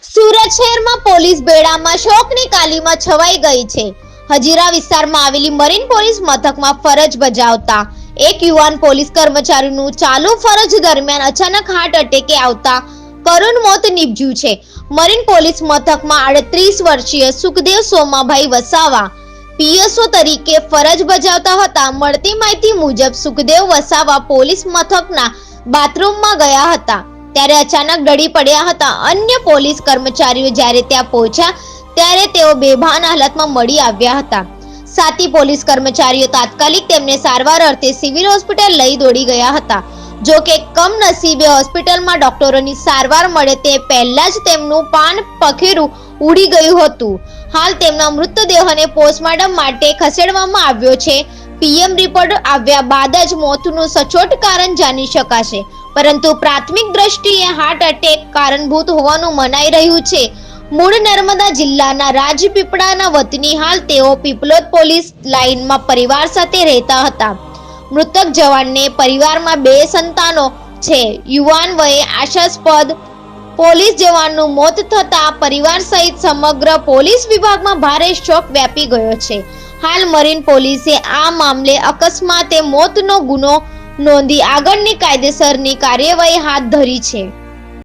સુરત શહેરમાં પોલીસ બેડામાં શોકની કાલીમાં છવાઈ ગઈ છે। હજીરા વિસ્તારમાં આવેલી મરીન પોલીસ મથકમાં ફરજ બજાવતા એક યુવાન પોલીસ કર્મચારીનું ચાલુ ફરજ દરમિયાન અચાનક હાર્ટ એટેકે આવતા કરુણ મોત નીપજ્યું છે। મરીન પોલીસ મથકમાં 38 વર્ષીય સુખદેવ સોમાભાઈ વસાવા પીએસઓ તરીકે ફરજ બજાવતા હતા। મળતી માહિતી મુજબ સુખદેવ વસાવા પોલીસ મથકના બાથરૂમમાં ગયા હતા ત્યારે અચાનક ડળી પડ્યા હતા। અન્ય પોલીસ કર્મચારીઓ જ્યારે ત્યાં પહોંચ્યા ત્યારે તેઓ બેભાન હાલતમાં મળી આવ્યા હતા। સાથી પોલીસ કર્મચારીઓ તાત્કાલિક તેમને સારવાર અર્થે સિવિલ હોસ્પિટલ લઈ દોડી ગયા હતા। જો કે કમનસીબે હોસ્પિટલમાં ડોક્ટરોની સારવાર મળે તે પહેલા જ તેમનું પાન પખેરું ઉડી ગયું હતું। હાલ તેમના મૃતદેહને પોસ્ટમોર્ટમ માટે ખસેડવામાં આવ્યો છે। પીએમ રિપોર્ટ આવ્યા બાદ જ મોતનું સચોટ કારણ જાણી શકાશે, પરંતુ પ્રાથમિક દ્રષ્ટિએ હાર્ટ એટેક કારણભૂત હોવાનું મનાઈ રહ્યું છે। મૂળ નર્મદા જિલ્લાના રાજપીપળાના વતની, હાલ તેઓ પીપલોદ પોલીસ લાઇનમાં પરિવાર સાથે રહેતા હતા। મૃતક જવાનને પરિવારમાં 2 સંતાનો છે। યુવાન વયે આશાસ્પદ પોલીસ જવાનનું મોત થતા પરિવાર સહિત સમગ્ર પોલીસ વિભાગમાં ભારે શોક વ્યાપી ગયો છે। હાલ મરીન પોલીસે આ મામલે અકસ્માતે મોતનો ગુનો નોંધી આગળની કાયદેસરની કાર્યવાહી હાથ ધરી છે।